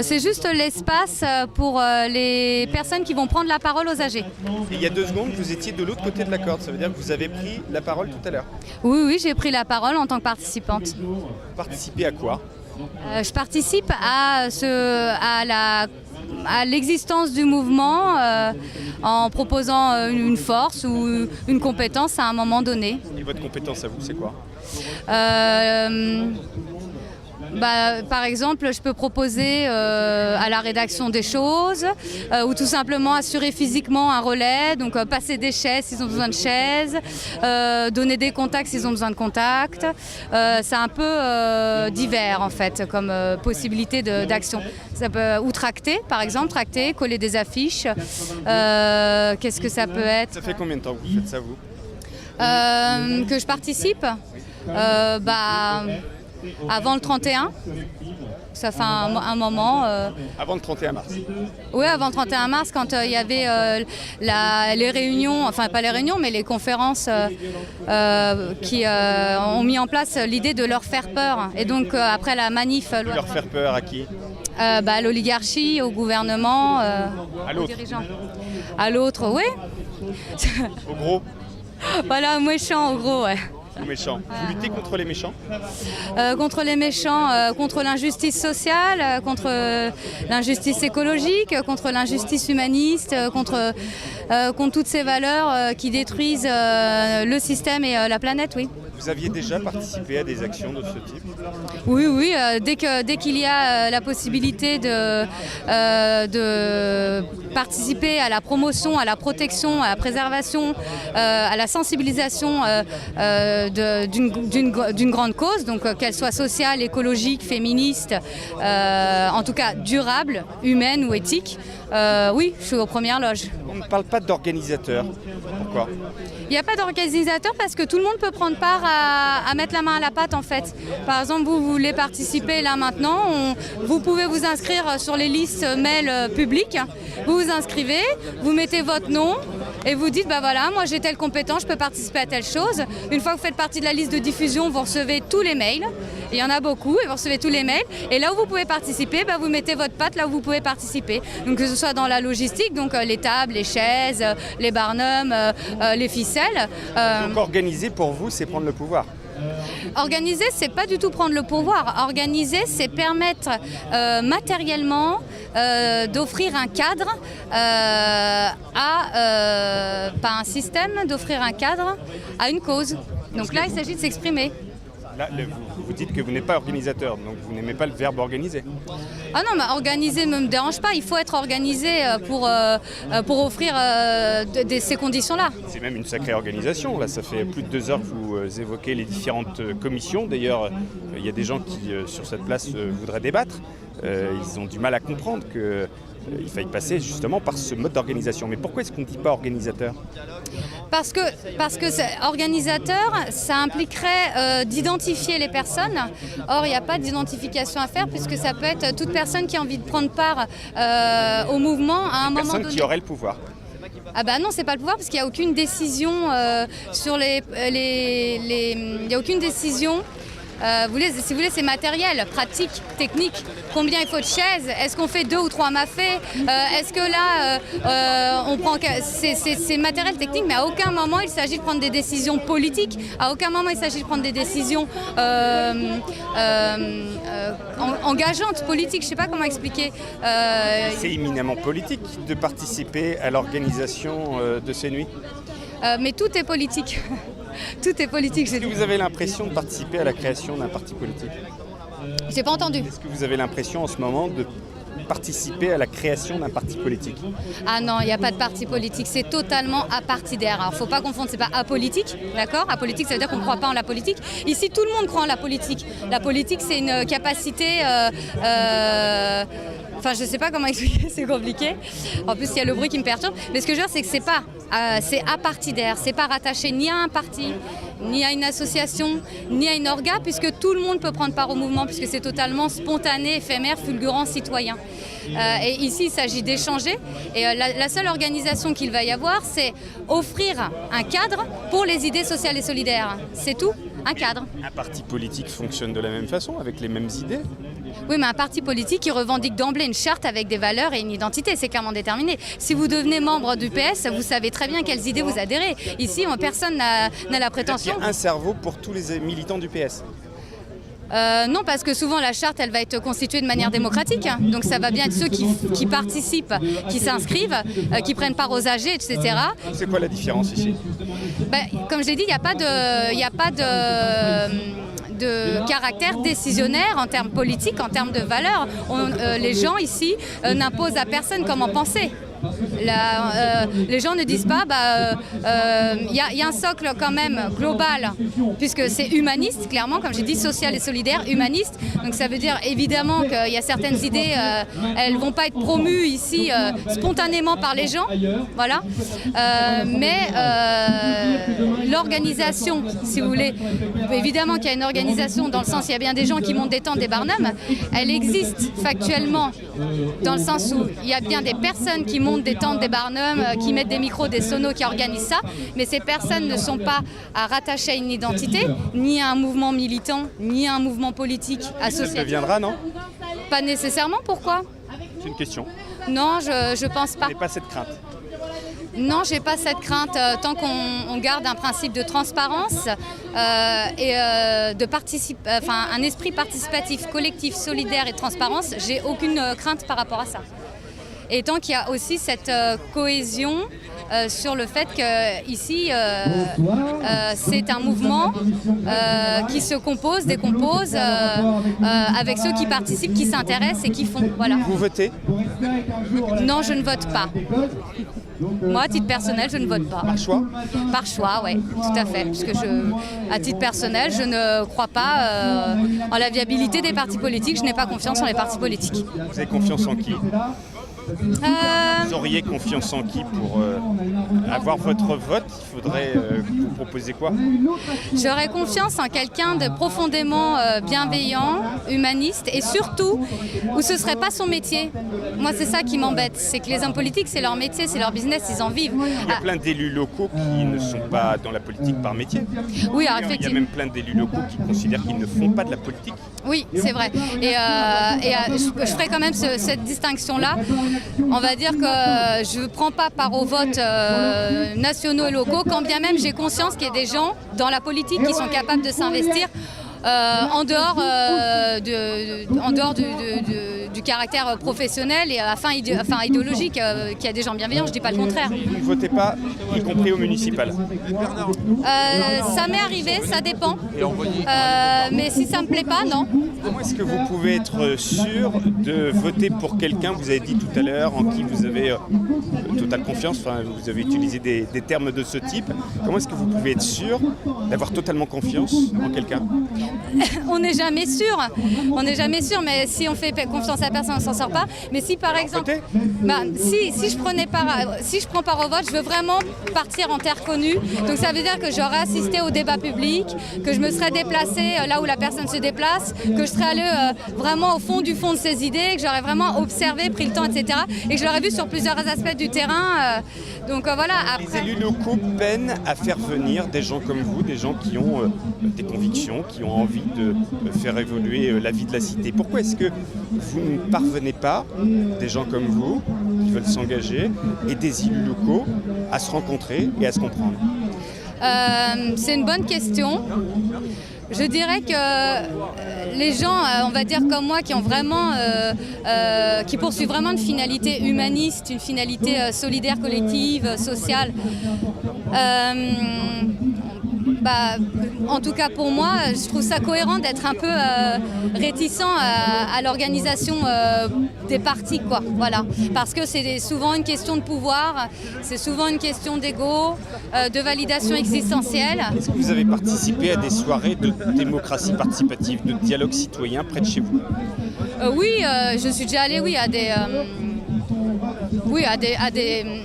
C'est juste l'espace pour les personnes qui vont prendre la parole aux âgés. Et il y a 2 secondes, vous étiez de l'autre côté de la corde, ça veut dire que vous avez pris la parole tout à l'heure. Oui, j'ai pris la parole en tant que participante. Vous participez à quoi? Je participe à l'existence du mouvement en proposant une force ou une compétence à un moment donné. Et votre compétence à vous, c'est quoi? Par exemple, je peux proposer à la rédaction des choses ou tout simplement assurer physiquement un relais, donc passer des chaises s'ils ont besoin de chaises, donner des contacts s'ils ont besoin de contacts. C'est un peu divers en fait comme possibilité d'action. Ou tracter par exemple, coller des affiches. Qu'est-ce que ça peut être? Ça fait combien de temps que vous faites ça vous? Que je participe avant le 31, ça fait un moment. Avant le 31 mars? Oui, avant le 31 mars, quand il y avait les réunions, enfin pas les réunions, mais les conférences qui ont mis en place l'idée de leur faire peur. Et donc après la manif... Leur faire peur à qui? À l'oligarchie, au gouvernement, aux dirigeants. À l'autre, oui. Au gros? Voilà, méchant, au gros, ouais. Méchants. Vous luttez contre les méchants? Contre les méchants, contre l'injustice sociale, contre l'injustice écologique, contre l'injustice humaniste, contre toutes ces valeurs qui détruisent le système et la planète, oui. Vous aviez déjà participé à des actions de ce type? Oui, dès qu'il y a la possibilité de participer à la promotion, à la protection, à la préservation, à la sensibilisation d'une grande cause, donc qu'elle soit sociale, écologique, féministe, en tout cas durable, humaine ou éthique, oui, je suis aux premières loges. On ne parle pas d'organisateur. Pourquoi? Il n'y a pas d'organisateur parce que tout le monde peut prendre part à mettre la main à la pâte en fait. Par exemple, vous voulez participer là maintenant, vous pouvez vous inscrire sur les listes mail publiques. Vous vous inscrivez, vous mettez votre nom et vous dites bah voilà, moi j'ai telle compétence, je peux participer à telle chose. Une fois que vous faites partie de la liste de diffusion, vous recevez tous les mails. Il y en a beaucoup et vous recevez tous les mails. Et là où vous pouvez participer, bah, vous mettez votre patte là où vous pouvez participer. Donc que ce soit dans la logistique, donc les tables, les chaises, les barnums, les ficelles. Donc organiser pour vous, c'est prendre le pouvoir. Organiser, c'est pas du tout prendre le pouvoir. Organiser, c'est permettre matériellement d'offrir un cadre pas un système, d'offrir un cadre à une cause. Donc là, il s'agit de s'exprimer. Là, vous dites que vous n'êtes pas organisateur, donc vous n'aimez pas le verbe organiser. Ah non, mais organiser ne me dérange pas. Il faut être organisé pour offrir ces conditions-là. C'est même une sacrée organisation. Là, ça fait plus de 2 heures que vous évoquez les différentes commissions. D'ailleurs, il y a des gens qui, sur cette place, voudraient débattre. Ils ont du mal à comprendre qu'il faille passer justement par ce mode d'organisation. Mais pourquoi est-ce qu'on ne dit pas organisateur ? Parce que organisateur, ça impliquerait d'identifier les personnes. Or, il n'y a pas d'identification à faire puisque ça peut être toute personne qui a envie de prendre part au mouvement à un moment donné. Personne qui aurait le pouvoir. Ah bah non, c'est pas le pouvoir parce qu'il n'y a aucune décision sur il n'y a aucune décision. Si vous voulez, c'est matériel, pratique, technique. Combien il faut de chaises? Est-ce qu'on fait 2 ou 3 mafés? Est-ce que là, on prend... C'est matériel technique, mais à aucun moment il s'agit de prendre des décisions politiques. À aucun moment il s'agit de prendre des décisions engageantes, politiques. Je ne sais pas comment expliquer. C'est éminemment politique de participer à l'organisation de ces nuits. Mais tout est politique. Tout est politique. Est-ce que vous avez l'impression de participer à la création d'un parti politique? J'ai pas entendu. Est-ce que vous avez l'impression en ce moment de participer à la création d'un parti politique? Ah non, il n'y a pas de parti politique, c'est totalement apartidaire. Alors, il ne faut pas confondre, c'est pas apolitique, d'accord? Apolitique, ça veut dire qu'on ne croit pas en la politique. Ici, tout le monde croit en la politique. La politique, c'est une capacité... Enfin, je ne sais pas comment expliquer, c'est compliqué. En plus, il y a le bruit qui me perturbe. Mais ce que je veux dire, c'est que c'est apartidaire. C'est pas rattaché ni à un parti, ni à une association, ni à une orga, puisque tout le monde peut prendre part au mouvement, puisque c'est totalement spontané, éphémère, fulgurant, citoyen. Et ici, il s'agit d'échanger. Et la seule organisation qu'il va y avoir, c'est offrir un cadre pour les idées sociales et solidaires. C'est tout, un cadre. Un parti politique fonctionne de la même façon, avec les mêmes idées? Oui, mais un parti politique qui revendique d'emblée une charte avec des valeurs et une identité, c'est clairement déterminé. Si vous devenez membre du PS, vous savez très bien quelles idées vous adhérez. Ici, personne n'a la prétention... Il y a un cerveau pour tous les militants du PS? Non, parce que souvent la charte, elle va être constituée de manière démocratique. Donc ça va bien être ceux qui participent, qui s'inscrivent, qui prennent part aux AG, etc. C'est quoi la différence ici? Comme je l'ai dit, il n'y a pas de caractère décisionnaire en termes politiques, en termes de valeurs. Les gens ici n'imposent à personne comment penser. Les gens ne disent pas il y a un socle quand même global puisque c'est humaniste, clairement, comme j'ai dit, social et solidaire, humaniste. Donc ça veut dire évidemment qu'il y a certaines idées, elles ne vont pas être promues ici spontanément par les gens, voilà. Mais l'organisation, si vous voulez, évidemment qu'il y a une organisation dans le sens il y a bien des gens qui montent des tentes, des barnums, elle existe factuellement dans le sens où il y a bien des personnes qui montent des tentes, des barnums, qui mettent des micros, des sonos, qui organisent ça, mais ces personnes ne sont pas rattachées à une identité, ni à un mouvement militant, ni à un mouvement politique associatif. Ça deviendra, non? Pas nécessairement, pourquoi? C'est une question. Non, je pense pas. Vous n'avez pas cette crainte? Non, j'ai pas cette crainte. Tant qu'on garde un principe de transparence et un esprit participatif, collectif, solidaire et de transparence, j'ai aucune crainte par rapport à ça. Et tant qu'il y a aussi cette cohésion sur le fait qu'ici, c'est un mouvement qui se compose, décompose, avec ceux qui participent, qui s'intéressent et qui font. Voilà. Vous votez? Non, je ne vote pas. Moi, à titre personnel, je ne vote pas. Par choix? Par choix, oui, tout à fait. Puisque à titre personnel, je ne crois pas en la viabilité des partis politiques. Je n'ai pas confiance en les partis politiques. Vous avez confiance en qui? Vous auriez confiance en qui pour avoir votre vote? Il faudrait vous proposer quoi? J'aurais confiance en quelqu'un de profondément bienveillant, humaniste et surtout où ce ne serait pas son métier. Moi, c'est ça qui m'embête. C'est que les hommes politiques, c'est leur métier, c'est leur business, ils en vivent. Il y a plein d'élus locaux qui ne sont pas dans la politique par métier. Oui, alors, il y a même plein d'élus locaux qui considèrent qu'ils ne font pas de la politique. Oui, c'est vrai. Et je ferai quand même cette distinction-là. On va dire que je ne prends pas part aux votes nationaux et locaux, quand bien même j'ai conscience qu'il y a des gens dans la politique qui sont capables de s'investir en dehors du caractère professionnel et à fin idéologique, qu'il y a des gens bienveillants, je ne dis pas le contraire. Vous ne votez pas, y compris au municipal? Ça m'est arrivé, ça dépend. Mais si ça ne me plaît pas, non. Comment est-ce que vous pouvez être sûr de voter pour quelqu'un, vous avez dit tout à l'heure, en qui vous avez totale confiance, enfin, vous avez utilisé des termes de ce type. Comment est-ce que vous pouvez être sûr d'avoir totalement confiance en quelqu'un? On n'est jamais sûr. On n'est jamais sûr, mais si on fait confiance à personne, on ne s'en sort pas. Mais si par exemple, si je prends part au vote, je veux vraiment partir en terre connue. Donc ça veut dire que j'aurais assisté au débat public, que je me serais déplacée là où la personne se déplace, que je serais allée vraiment au fond de ses idées, que j'aurais vraiment observé, pris le temps, etc. Et que je l'aurais vu sur plusieurs aspects du terrain. Donc voilà. Après... Les élus locaux peinent à faire venir des gens comme vous, des gens qui ont des convictions, qui ont envie de faire évoluer la vie de la cité. Pourquoi est-ce que vous ne parvenez pas, des gens comme vous, qui veulent s'engager, et des élus locaux, à se rencontrer et à se comprendre? C'est une bonne question. Je dirais que les gens, on va dire comme moi, qui ont vraiment, qui poursuivent vraiment une finalité humaniste, une finalité solidaire, collective, sociale. En tout cas pour moi, je trouve ça cohérent d'être un peu réticent à l'organisation des partis, quoi. Voilà. Parce que c'est souvent une question de pouvoir, c'est souvent une question d'ego, de validation existentielle. Est-ce que vous avez participé à des soirées de démocratie participative, de dialogue citoyen près de chez vous? Oui, je suis déjà allée à des...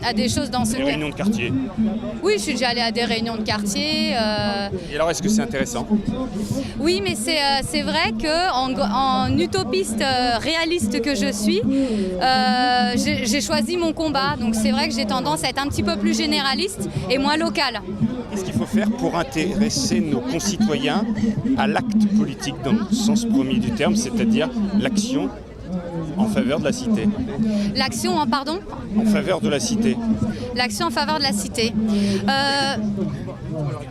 à des choses dans ce genre. Des réunions de quartier? Oui, je suis déjà allée à des réunions de quartier. Et alors, est-ce que c'est intéressant? Oui, mais c'est vrai qu'en utopiste réaliste que je suis, j'ai choisi mon combat. Donc c'est vrai que j'ai tendance à être un petit peu plus généraliste et moins locale. Qu'est-ce qu'il faut faire pour intéresser nos concitoyens à l'acte politique dans le sens premier du terme, c'est-à-dire l'action en faveur de la cité? L'action pardon? En faveur de la cité. L'action en faveur de la cité.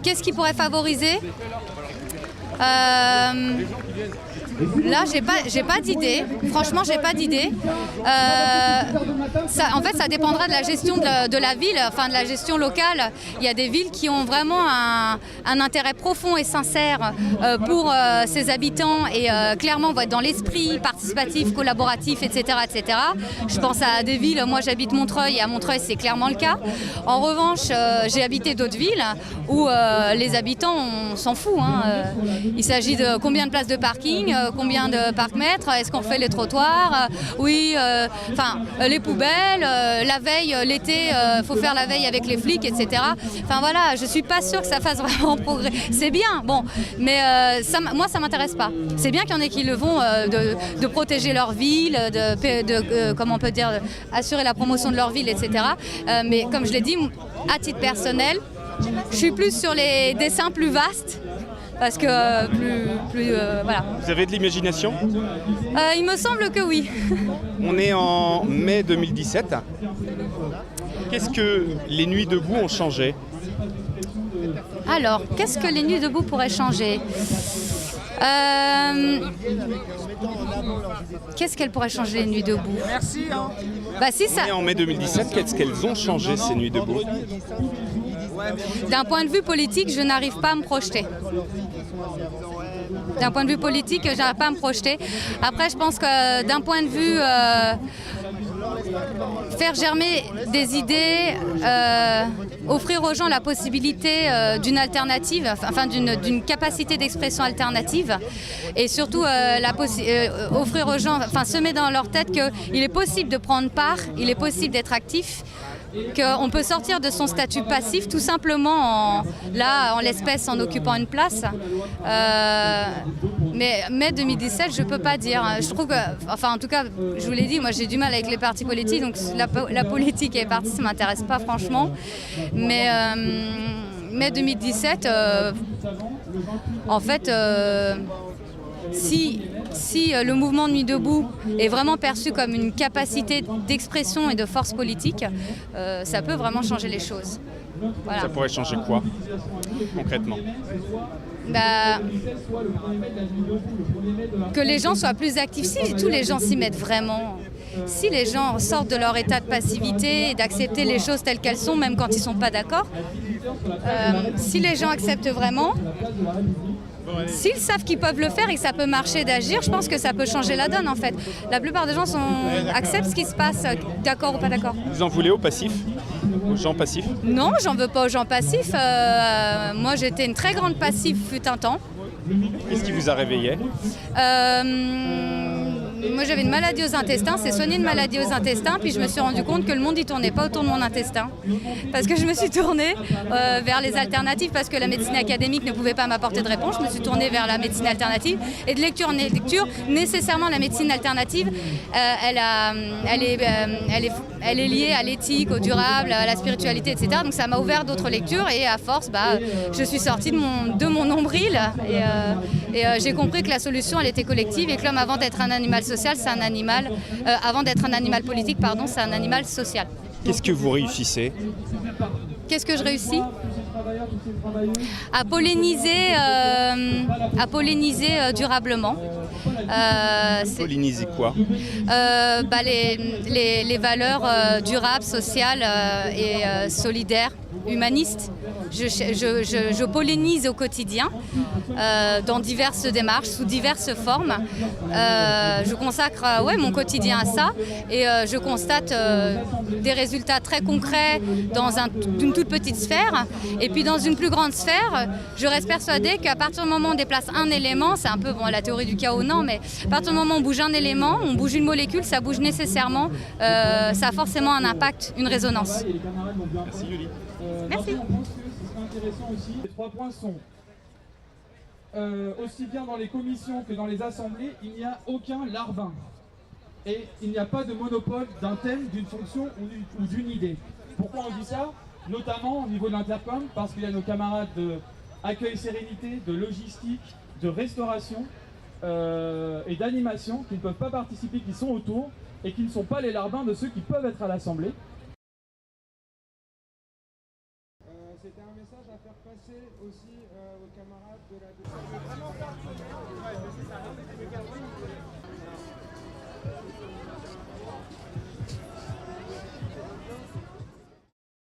Qu'est-ce qui pourrait favoriser? Là, j'ai pas d'idée. Franchement, j'ai pas d'idée. En fait, ça dépendra de la gestion de la ville, enfin de la gestion locale. Il y a des villes qui ont vraiment un intérêt profond et sincère pour ses habitants et clairement vont être dans l'esprit participatif, collaboratif, etc., etc. Je pense à des villes. Moi, j'habite Montreuil et à Montreuil, c'est clairement le cas. En revanche, j'ai habité d'autres villes où les habitants, on s'en fout. Il s'agit de combien de places de parking, combien de parcs-mètres, est-ce qu'on fait les trottoirs, oui, les poubelles, la veille, l'été, faut faire la veille avec les flics, etc. Enfin voilà, je suis pas sûre que ça fasse vraiment progrès. C'est bien, bon, mais moi ça m'intéresse pas. C'est bien qu'il y en ait qui le font de protéger leur ville, comment on peut dire, assurer la promotion de leur ville, etc. Mais comme je l'ai dit, à titre personnel, je suis plus sur les dessins plus vastes. Parce que voilà. Vous avez de l'imagination? Il me semble que oui. On est en mai 2017. Qu'est-ce que les Nuits debout ont changé? Alors, qu'est-ce que les Nuits debout pourraient changer? Qu'est-ce qu'elles pourraient changer les Nuits debout? Merci. Si ça... On est en mai 2017, qu'est-ce qu'elles ont changé ces Nuits debout? D'un point de vue politique, je n'arrive pas à me projeter. D'un point de vue politique, je n'arrive pas à me projeter. Après, je pense que d'un point de vue faire germer des idées, offrir aux gens la possibilité d'une alternative, enfin d'une capacité d'expression alternative, et surtout offrir aux gens, enfin semer dans leur tête qu'il est possible de prendre part, il est possible d'être actif, qu'on peut sortir de son statut passif tout simplement en l'espèce en occupant une place. Mais mai 2017, je ne peux pas dire. Je trouve que, enfin en tout cas, je vous l'ai dit, moi j'ai du mal avec les partis politiques, donc la politique et les partis, ça ne m'intéresse pas franchement. Mais mai 2017, en fait, si le mouvement Nuit debout est vraiment perçu comme une capacité d'expression et de force politique, ça peut vraiment changer les choses. Voilà. Ça pourrait changer quoi, concrètement? Que les gens soient plus actifs, si tous les gens s'y mettent vraiment. Si les gens sortent de leur état de passivité et d'accepter les choses telles qu'elles sont, même quand ils ne sont pas d'accord, si les gens acceptent vraiment, s'ils savent qu'ils peuvent le faire et que ça peut marcher d'agir, je pense que ça peut changer la donne en fait. La plupart des gens acceptent ce qui se passe, d'accord ou pas d'accord. Vous en voulez aux passifs? Aux gens passifs? Non, j'en veux pas aux gens passifs. Moi j'étais une très grande passive fut un temps. Qu'est-ce qui vous a réveillé? Moi j'avais une maladie aux intestins, c'est soigner une maladie aux intestins, puis je me suis rendu compte que le monde ne tournait pas autour de mon intestin. Parce que je me suis tournée vers les alternatives, parce que la médecine académique ne pouvait pas m'apporter de réponse, je me suis tournée vers la médecine alternative. Et de lecture en lecture, nécessairement la médecine alternative, elle est liée à l'éthique, au durable, à la spiritualité, etc. Donc ça m'a ouvert d'autres lectures et à force, je suis sortie de mon nombril et j'ai compris que la solution elle était collective et que l'homme avant d'être un animal social, c'est un animal, avant d'être un animal politique, pardon, c'est un animal social. Qu'est-ce que vous réussissez? Qu'est-ce que je réussis? À polliniser durablement. Polliniser quoi? Les valeurs durables, sociales et solidaires, humanistes. Je pollinise au quotidien dans diverses démarches, sous diverses formes. Je consacre mon quotidien à ça et je constate des résultats très concrets dans une toute petite sphère. Et puis dans une plus grande sphère, je reste persuadée qu'à partir du moment où on déplace un élément, c'est un peu la théorie du chaos, non, mais à partir du moment où on bouge un élément, on bouge une molécule, ça bouge nécessairement, ça a forcément un impact, une résonance. Merci Julie. Merci. Intéressant aussi. Les 3 points sont aussi bien dans les commissions que dans les assemblées, il n'y a aucun larbin. Et il n'y a pas de monopole d'un thème, d'une fonction ou d'une idée. Pourquoi on dit ça? Notamment au niveau de l'Intercom, parce qu'il y a nos camarades de accueil sérénité, de logistique, de restauration et d'animation qui ne peuvent pas participer, qui sont autour et qui ne sont pas les larbins de ceux qui peuvent être à l'Assemblée. C'était un message à faire passer aussi aux camarades de la...